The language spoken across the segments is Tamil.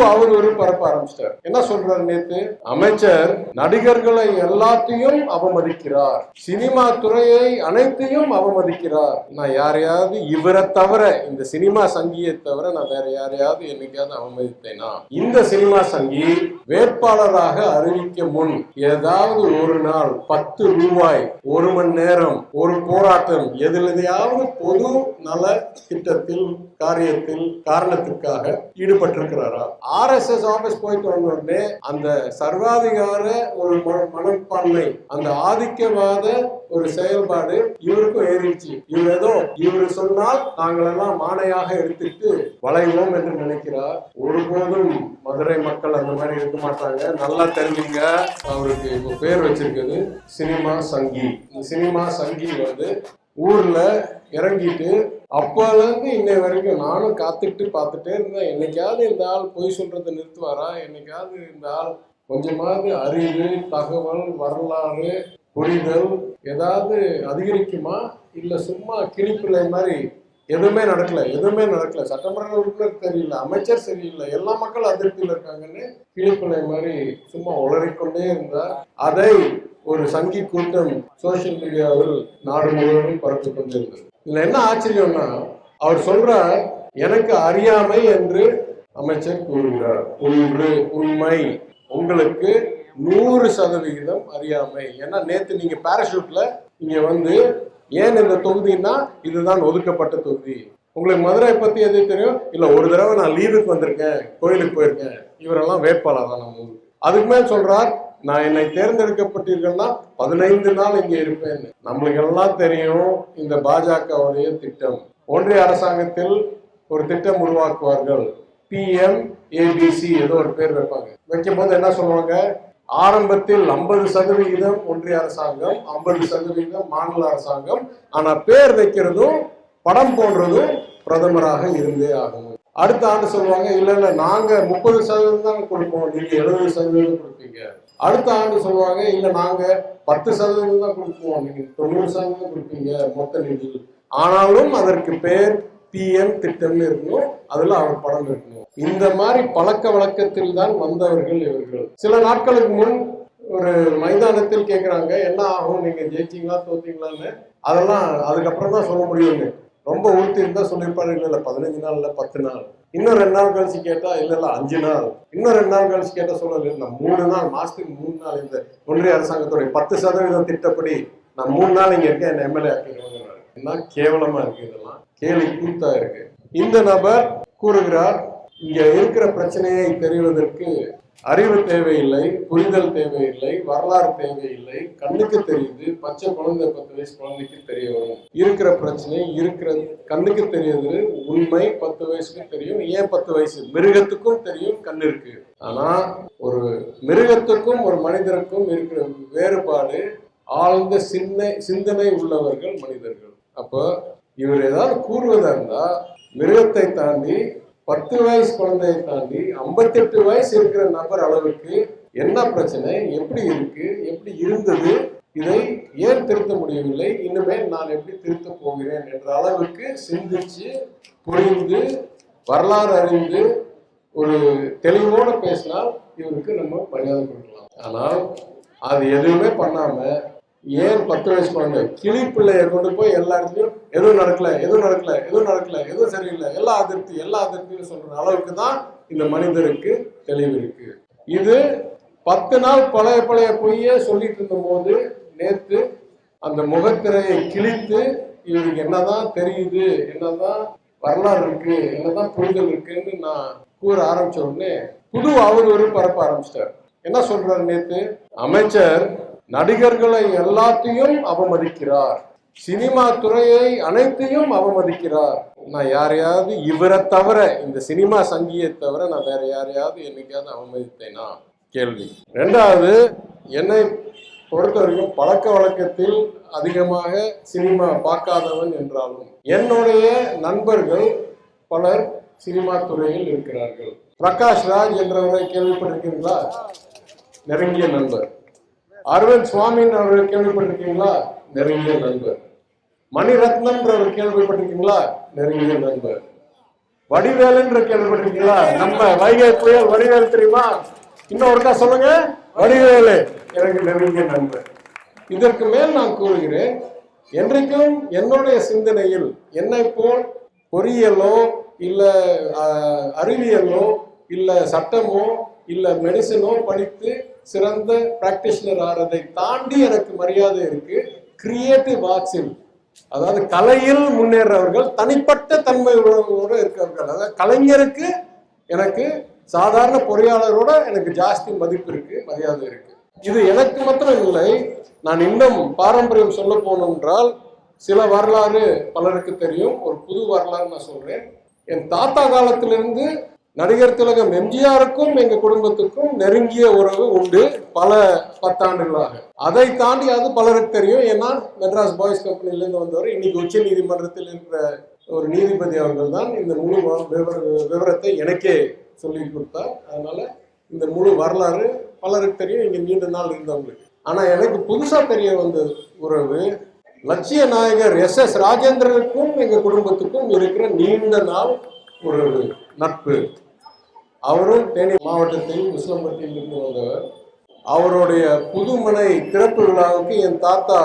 அவர் பரப்ப ஆரம்பிச்சிட்டார். என்ன சொல்றாரு நேத்து அமைச்சர்? நடிகர்களை எல்லாத்தையும் அவமதிக்கிறார், சினிமா துறையை அனைத்தையும் அவமதிக்கிறார். நான் யாரையாவது இவரை தவிர, இந்த சினிமா சங்கியை தவிர நான் வேற யாரையாவது என்னைக்காவது அவமதித்தேனா? இந்த சினிமா சங்கி வேட்பாளராக அறிவிக்க முன் ஏதாவது ஒரு நாள் 10 ரூபாய், 1 மணி நேரம், ஒரு போராட்டம், எதிலையாவது பொது நல திட்டத்தில், காரியத்தில், காரணத்திற்காக ஈடுபட்டிருக்கிறாரா? RSS ஆபீஸ் போயிட்டு வந்த உடனே அந்த சர்வாதிகார ஒரு மனப்பான்மை, அந்த ஆதிக்கவாத ஒரு செயல்பாடு இவருக்கும் ஏறிடுச்சு. இவர் சொன்னால் நாங்களெல்லாம் மானையாக எடுத்துட்டு வளைவோம் என்று நினைக்கிறார். ஒருபோதும் மதுரை மக்கள் அந்த மாதிரி இருக்க மாட்டாங்க. நல்லா தெரிஞ்சுங்க, அவருக்கு இப்போ பேர் வச்சிருக்குது சினிமா சங்கி. இந்த சினிமா சங்கி ஊர்ல இறங்கிட்டு அப்பல இருந்து இன்னை வரைக்கும் நானும் காத்துட்டு பார்த்துட்டே இருந்தேன். என்னைக்காவது இந்த ஆள் பொய் சொல்றதை நிறுத்துவாரா? என்னைக்காவது இந்த ஆள் கொஞ்சமாவது அறிவு, தகவல், வரலாறு, புரிதல் ஏதாவது அதிகரிக்குமா? இல்ல சும்மா கிணிப்பிள்ளை மாதிரி எதுவுமே நடக்கல. சட்டமன்ற உறுப்பினர் தெரியல, அமைச்சர் சரியில்லை, எல்லா மக்கள் அதிருப்தியில் இருக்காங்கன்னு கிணிப்பிள்ளை மாதிரி சும்மா உளறிக்கொண்டே இருந்தார். அதை ஒரு சங்கி கூட்டம் சோசியல் மீடியாவில் நாடு முழுவதும் பரப்பிக் கொண்டிருந்தது. இதுல என்ன ஆச்சரியம்னா, அவர் சொல்றார், எனக்கு அறியாமை என்று அமைச்சர் கூறுகிறார். உண்மை, உங்களுக்கு 100% அறியாமை. ஏன்னா நேத்து நீங்க பாராசூட்ல இங்க ஏன் இந்த தொகுதின்னா இதுதான் ஒதுக்கப்பட்ட தொகுதி. உங்களுக்கு மதுரை பத்தி எது தெரியும்? இல்ல, ஒரு தடவை நான் லீவுக்கு வந்திருக்கேன், கோயிலுக்கு போயிருக்கேன், இவரெல்லாம் வேட்பாளர் தான் நம்ம. அதுக்கு மேல் சொல்றார், நான் என்னை தேர்ந்தெடுக்கப்பட்டீர்கள்னா 15 நாள் இங்க இருப்பேன். நம்மளுக்கு எல்லாம் தெரியும் இந்த பாஜகவுடைய திட்டம். ஒன்றிய அரசாங்கத்தில் ஒரு திட்டம் உருவாக்குவார்கள், PMABC ஏதோ ஒரு பேர் வைப்பாங்க. வைக்கும் போது என்ன சொல்லுவாங்க? ஆரம்பத்தில் 50% ஒன்றிய அரசாங்கம், 50% மாநில அரசாங்கம். ஆனா பேர் வைக்கிறதும் படம் போடுறதும் பிரதமராக இருந்தே ஆகும். அடுத்த ஆண்டு சொல்லுவாங்க, இல்ல நாங்க 30% தான் கொடுப்போம், நீங்க 70% கொடுப்பீங்க. அடுத்த ஆண்டு சொல்லுவாங்க, இல்ல நாங்க 10% தான் கொடுப்போம், நீங்க 90% கொடுப்பீங்க மொத்த நிதி. ஆனாலும் அதற்கு பேர் PM திட்டம்னு இருக்கணும், அதுல அவர் படம் இருக்கணும். இந்த மாதிரி பழக்க வழக்கத்தில் தான் வந்தவர்கள் இவர்கள். சில நாட்களுக்கு முன் ஒரு மைதானத்தில் கேட்கிறாங்க, என்ன ஆகும், நீங்க ஜெயிச்சீங்களா தோத்தீங்களான்னு. அதெல்லாம் அதுக்கப்புறம் தான் சொல்ல முடியும்னு. ரொம்ப ஊர்த்தி இருந்தா சொல்லியிருப்பாரு, இல்ல 15 நாள், இல்ல 10 நாள். இன்னும் 2 நாள் கழிச்சு கேட்டா இல்ல 5 நாள். இன்னும் 2 நாள் கழிச்சு கேட்டா சொல்லல, நான் 3 நாள், மாசத்துக்கு 3 நாள் இந்த ஒன்றிய அரசாங்கத்துடைய 10% திட்டப்படி நான் 3 நாள் இங்க இருக்கேன், என்ன MLA ஆக்கிடுவாங்க. என்ன கேவலமா இருக்கு, இதெல்லாம் கேலி கூத்தா இருக்கு. இந்த நபர் கூறுகிறார், இங்க இருக்கிற பிரச்சனையை தெரிவதற்கு அறிவு தேவையில்லை, புரிதல் தேவையில்லை, வரலாறு தேவையில்லை, கண்ணுக்கு தெரியுது. பச்சை குழந்தை 10 வயசு குழந்தைக்கு தெரிய வரும் இருக்கிற பிரச்சனை, இருக்கிற கண்ணுக்கு தெரியுது. உண்மை 10 வயசுக்கு தெரியும். ஏன் 10 வயசு? மிருகத்துக்கும் தெரியும், கண்ணு இருக்கு. ஆனா ஒரு மிருகத்துக்கும் ஒரு மனிதருக்கும் இருக்கிற வேறுபாடு, ஆழ்ந்த சிந்தனை உள்ளவர்கள் மனிதர்கள். அப்போ இவர் ஏதாவது கூறுவதா இருந்தா மிருகத்தை தாண்டி, 10 வயசு குழந்தையை தாண்டி 58 வயசு இருக்கிற நபர் அளவுக்கு என்ன பிரச்சனை, எப்படி இருக்கு, எப்படி இருந்தது, இதை ஏன் திருத்த முடியவில்லை, இனிமேல் நான் எப்படி திருத்த போகிறேன் என்ற அளவுக்கு சிந்திச்சு புரிந்து வரலாறு அறிந்து ஒரு தெளிவோடு பேசினால் இவருக்கு நம்ம மரியாதை கொடுக்கலாம். ஆனால் அது எதுவுமே பண்ணாம, ஏன் 10 வயசு குழந்தை கிளி பிள்ளைய கொண்டு போய் எல்லா இடத்துலையும் எதுவும் நடக்கல, எதுவும் சரியில்லை, எல்லா அதிருப்தியும் சொல்ற அளவுக்கு தான் இந்த மனிதருக்கு தெளிவு இருக்கு. இது 10 நாள் பழைய பொய்ய சொல்லிட்டு இருந்த போது, நேத்து அந்த முகத்திரையை கிழித்து இவருக்கு என்னதான் தெரியுது, என்னதான் வரலாறு இருக்கு, என்னதான் புரிதல் இருக்குன்னு நான் கூற ஆரம்பிச்ச உடனே புது அவர் பரப்ப ஆரம்பிச்சிட்டார். என்ன சொல்றாரு நேத்து அமைச்சர்? நடிகர்களை எல்லாத்தையும் அவமதிக்கிறார், சினிமா துறையை அனைத்தையும் அவமதிக்கிறார். நான் யாரையாவது இவரை தவிர, இந்த சினிமா சங்கியை தவிர நான் வேற யாரையாவது என்னைக்காவது அவமதித்தேனா? கேள்வி. 2வது, என்னை பொறுத்த வரைக்கும் பழக்க வழக்கத்தில் அதிகமாக சினிமா பார்க்காதவன் என்றாலும் என்னுடைய நண்பர்கள் பலர் சினிமா துறையில் இருக்கிறார்கள். பிரகாஷ் ராஜ் என்றவரை கேள்விப்பட்டிருக்கீங்களா? நெருங்கிய நண்பர். அரவிந்த் சுவாமின் அவர்கள் கேள்விப்பட்டிருக்கீங்களா? நெருங்கிய நண்பர். மணிரத்னம் கேள்விப்பட்டிருக்கீங்களா? நெருங்கிய நண்பர். வடிவேலுன்ற கேள்விப்பட்டிருக்கீங்களா? நம்ம வைகை புயல் வடிவேல் தெரியுமா? இன்னும் ஒருக்கா சொல்லுங்க. வடிவேலு எனக்கு நெருங்கிய நண்பர். இதற்கு மேல் நான் கூறுகிறேன், என்றைக்கும் என்னுடைய சிந்தனையில் என்னை போல் பொறியியலோ இல்ல அறிவியலோ இல்ல சட்டமோ இல்ல மெடிசனோ படித்து சிறந்த பிராக்டிஷனர் ஆறதை தாண்டி எனக்கு மரியாதை இருக்கு கிரியேட்டிவ் ஆர்ட்ஸில், அதாவது கலையில் முன்னேறவர்கள், தனிப்பட்ட தன்மையோடு இருக்கிறவர்கள். அதாவது கலைஞருக்கு எனக்கு சாதாரண பொறியாளரோட எனக்கு ஜாஸ்தி மதிப்பு இருக்கு, மரியாதை இருக்கு. இது எனக்கு மாத்திரம் இல்லை, நான் இன்னும் பாரம்பரியம் சொல்ல போனோம் என்றால் சில வரலாறு பலருக்கு தெரியும். ஒரு புது வரலாறு நான் சொல்றேன். என் தாத்தா காலத்திலிருந்து நடிகர் திலகம் எம்ஜிஆருக்கும் எங்க குடும்பத்துக்கும் நெருங்கிய உறவு உண்டு பல பத்தாண்டுகளாக. அதை தாண்டி அது பலருக்கு தெரியும். ஏன்னா மெட்ராஸ் பாய்ஸ் கம்பெனில இருந்து வந்தவர், இன்னைக்கு உச்ச நீதிமன்றத்தில் இருக்கிற ஒரு நீதிபதி அவர்கள் தான் இந்த முழு விவரத்தை எனக்கே சொல்லி கொடுத்தார். அதனால இந்த முழு வரலாறு பலருக்கு தெரியும், இங்க நீண்ட நாள் இருந்தவங்களுக்கு. ஆனா எனக்கு புதுசா தெரிய வந்த உறவு லட்சிய நாயகர் SS ராஜேந்திரனுக்கும் எங்க குடும்பத்துக்கும் இருக்கிற நீண்ட நாள் ஒரு நட்பு. அவரும் தேனி மாவட்டத்தில் முஸ்லம்பட்டியில் இருந்து வந்தவர். அவருடைய புதுமனை திறப்பு விழாவுக்கு என் தாத்தா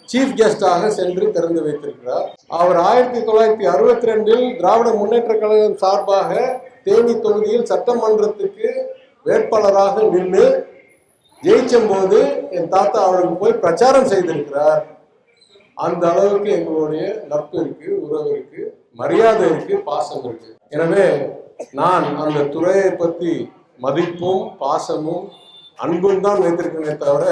சீஃப் கெஸ்டாக சென்று திறந்து வைத்திருக்கிறார். அவர் 1962 திராவிட முன்னேற்ற கழகம் சார்பாக தேனி தொகுதியில் சட்டமன்றத்துக்கு வேட்பாளராக நின்று ஜெயிச்ச போது என் தாத்தா அவருக்கு போய் பிரச்சாரம் செய்திருக்கிறார். அந்த அளவுக்கு எங்களுடைய நட்பு இருக்கு, உறவு இருக்கு, மரியாதை இருக்கு, பாசம் இருக்கு. எனவே நான் அந்த துறையை பத்தி மதிப்பும் பாசமும் அன்பும் தான் வைத்திருக்கேனே தவிர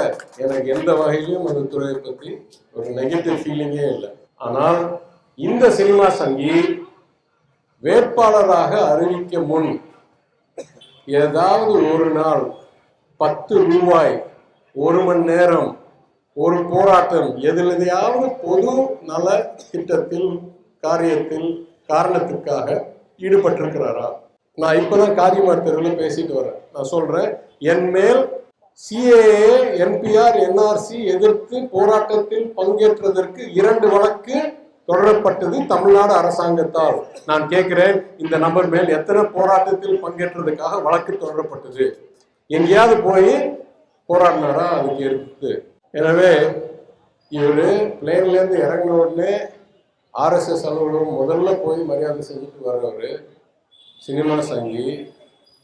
எனக்கு எந்த வகையிலும் அந்த துறையை பத்தி ஒரு நெகட்டிவ் ஃபீலிங்கே இல்லை. ஆனால் இந்த சினிமா சங்கி வேட்பாளராக அறிவிக்க முன் ஏதாவது ஒரு நாள் 10 ரூபாய், 1 மணி நேரம், ஒரு போராட்டம், எதிலையாவது பொது நல திட்டத்தில் காரியத்தில் காரணத்துக்காக ஈடுபட்டிருக்கிறாரா? நான் இப்பதான் காரியமார் தெருவில் பேசிட்டு வரேன். நான் சொல்றேன், என் மேல் CAA, NPR, NRC எதிர்த்து போராட்டத்தில் பங்கேற்றதற்கு 2 வழக்கு தொடரப்பட்டது தமிழ்நாடு அரசாங்கத்தால். நான் கேட்கிறேன், இந்த நபர் மேல் எத்தனை போராட்டத்தில் பங்கேற்றதுக்காக வழக்கு தொடரப்பட்டது? எங்கேயாவது போய் போராடினாரா? அதுக்கு இருக்கு. எனவே இவரு பிளேன்ல இருந்து இறங்கின உடனே RSS அலுவலகம் முதல்ல போய் மரியாதை செஞ்சுட்டு வர்றவர் சினிமா சங்கி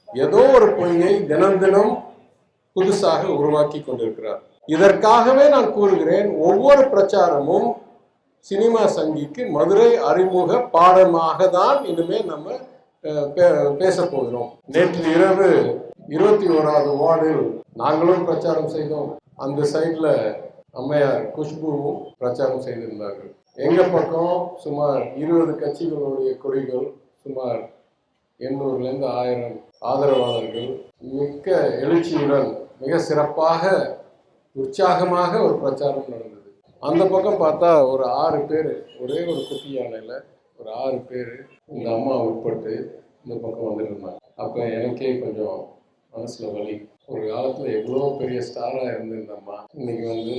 ஏதோ ஒரு பொய்யை தினம் தினம் புதுசாக உருவாக்கி கொண்டிருக்கிறார். இதற்காகவே நான் கூறுகிறேன், ஒவ்வொரு பிரச்சாரமும் சினிமா சங்கிக்கு மதுரை அறிமுக பாடமாக தான் இனிமே நம்ம பேச போகிறோம். நேற்று இரவு 21வது வார்டில் நாங்களும் பிரச்சாரம் செய்தோம். அந்த சைட்ல அம்மையார் குஷ்புவும் பிரச்சாரம் செய்திருந்தார்கள். எங்க பக்கம் சுமார் 20 கட்சிகளுடைய கொடிகள், சுமார் 800லேருந்து 1000 ஆதரவாளர்கள் மிக்க எழுச்சியுடன் மிக சிறப்பாக உற்சாகமாக ஒரு பிரச்சாரம் நடந்தது. அந்த பக்கம் பார்த்தா ஒரு 6 பேர், ஒரே ஒரு குட்டி யானையில ஒரு 6 பேர் இந்த அம்மா உட்பட்டு இந்த பக்கம் வந்துருந்தாங்க. அப்ப எனக்கே கொஞ்சம் மனசுல வலி. ஒரு காலத்துல எவ்வளோ பெரிய ஸ்டாரா இருந்திருந்தம்மா, இன்னைக்கு வந்து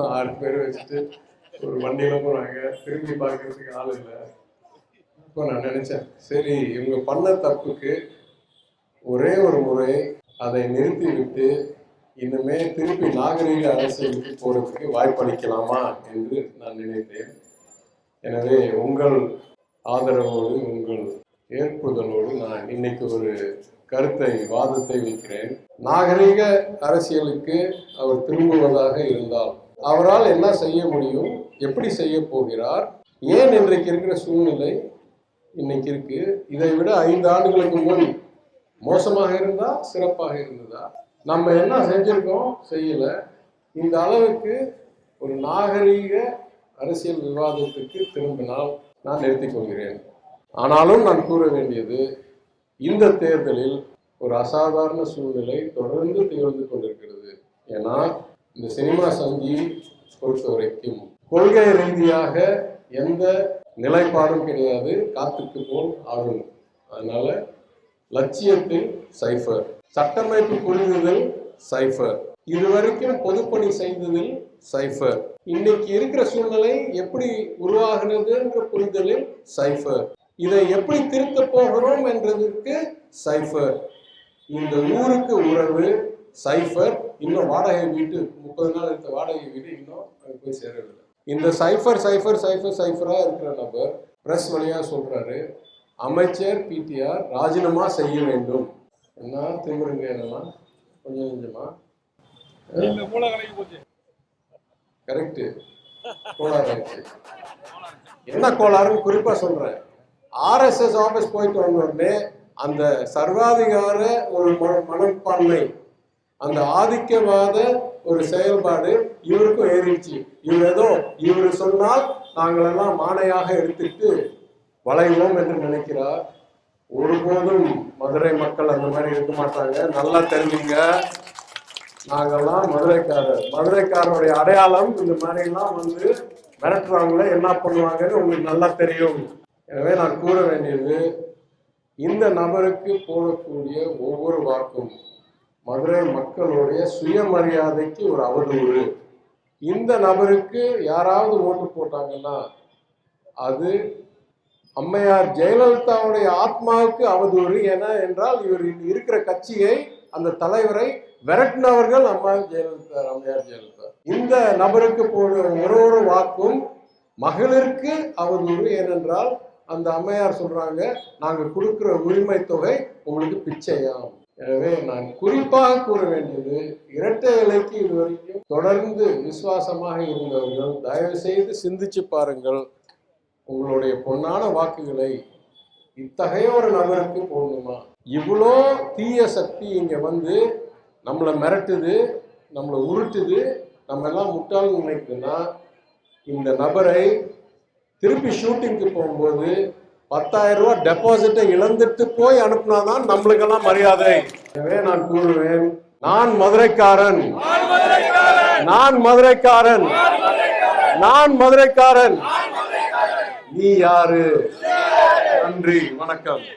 6 பேர் வச்சுட்டு ஒரு வண்டியில போறாங்க, திரும்பி பார்க்கறதுக்கு ஆள் இல்லை. இப்போ நான் நினைச்சேன், சரி இவங்க பண்ண தப்புக்கு ஒரே ஒரு முறை அதை நிறுத்தி விட்டு இன்னுமே திருப்பி நாகரீக அரசியலுக்கு போறதுக்கு வாய்ப்பளிக்கலாமா என்று நான் நினைத்தேன். எனவே உங்கள் ஆதரவோடு உங்கள் ஏற்புதலோடு நான் இன்னைக்கு ஒரு கருத்தை, வாதத்தை வைக்கிறேன். நாகரீக அரசியலுக்கு அவர் திரும்புவதாக இருந்தால் அவரால் என்ன செய்ய முடியும், எப்படி செய்ய போகிறார், ஏன் இன்றைக்கு இருக்கிற சூழ்நிலை இன்னைக்கு இருக்கு, இதை விட 5 ஆண்டுகளுக்கு முன் மோசமாக இருந்தா சிறப்பாக இருந்ததா, நம்ம என்ன செஞ்சிருக்கோம் செய்யல, இந்த அளவுக்கு ஒரு நாகரீக அரசியல் விவாதத்துக்கு திரும்பினால் நான் நிறுத்திக் கொள்கிறேன். ஆனாலும் நான் கூற வேண்டியது, இந்த தேர்தலில் ஒரு அசாதாரண சூழ்நிலை தொடர்ந்து திகழ்ந்து கொண்டிருக்கிறது. ஏன்னா இந்த சினிமா சங்கி பொறுத்த வரைக்கும் கொள்கை ரீதியாக எந்த நிலைப்பாடும் கிடையாது, காத்துக்கு போல் ஆகும். அதனால லட்சியத்தில் சைஃபர், சட்டமைப்பு புரிந்துதல் சைஃபர், இதுவரைக்கும் பொதுப்பணி செய்ததில் சைஃபர், இன்னைக்கு இருக்கிற சூழ்நிலை எப்படி உருவாகிறது என்ற புரிதலில் சைஃபர். இதை எப்படி திருத்த போகிறோம் என்றதற்கு சைஃபர். இந்த ஊருக்கு உறவு சைஃபர். இன்னும் வாடகை வீட்டு 30 நாள் இருந்த வாடகை வீடு இன்னும் அங்கே போய் சேரவில்லை. இந்த சைஃபர் சைஃபர் சைஃபர் சைஃபரா இருக்கிற நபர் பிரஸ் வழியா சொல்றாரு, அமைச்சர் பிடிஆர் ராஜினாமா செய்ய வேண்டும். என்ன திமுருங்க, என்னன்னா கொஞ்சம் கொஞ்சமா கரெக்ட் கோளாறு. என்ன கோளாறுன்னு குறிப்பா சொல்றேன். RSS ஆபீஸ் போயிட்டு வந்தோடனே அந்த சர்வாதிகார ஒரு மனப்பான்மை, அந்த ஆதிக்கவாத ஒரு செயல்பாடு இவருக்கும் ஏறிடுச்சு. இவர் சொன்னால் நாங்கள் எல்லாம் மானையாக எடுத்துட்டு வளைவோம் என்று நினைக்கிறார். ஒருபோதும் மதுரை மக்கள் அந்த மாதிரி இருக்க மாட்டாங்க. நல்லா தெரிஞ்சுங்க, நாங்கெல்லாம் மதுரைக்காரருடைய அடையாளம் இந்த மாதிரி எல்லாம் வந்து மிரட்டுறவங்கள என்ன பண்ணுவாங்கன்னு உங்களுக்கு நல்லா தெரியும். எனவே நான் கூற வேண்டியது, இந்த நபருக்கு போடக்கூடிய ஒவ்வொரு வாக்கும் மதுரை மக்களுடைய சுயமரியாதைக்கு ஒரு அவதூறு. இந்த நபருக்கு யாராவது ஓட்டு போட்டாங்கன்னா அது அம்மையார் ஜெயலலிதாவுடைய ஆத்மாவுக்கு அவதூறு. ஏன்னா என்றால் இவர் இருக்கிற கட்சியை, அந்த தலைவரை விரட்டினவர்கள் அம்மையார் ஜெயலலிதா. இந்த நபருக்கு போடுற ஒரு வாக்கும் மகளிருக்கு அவதூறு. ஏனென்றால் அந்த அம்மையார் சொல்றாங்க, நாங்க கொடுக்கிற உரிமை தொகை உங்களுக்கு பிச்சையாம். எனவே நான் குறிப்பாக கூற வேண்டியது, இரட்டை இலைக்கு இதுவரைக்கும் தொடர்ந்து விசுவாசமாக இருந்தவர்கள் தயவு செய்து சிந்திச்சு பாருங்கள். உங்களுடைய பொன்னான வாக்குகளை இத்தகைய ஒரு நபருக்கு போடணுமா? இவ்வளோ தீய சக்தி இங்க வந்து நம்மளை மிரட்டுது, நம்மளை உருட்டுது, நம்ம எல்லாம் முட்டாள்னு நினைக்குதுன்னா, இந்த நபரை திருப்பி ஷூட்டிங்க்கு போகும்போது 10,000 ரூபாய் டெபாசிட்டை இழந்துட்டு போய் அனுப்புனாதான் நம்மளுக்கெல்லாம் மரியாதை. எனவே நான் கூறுவேன், நான் மதுரைக்காரன், நீ யாரு? நன்றி, வணக்கம்.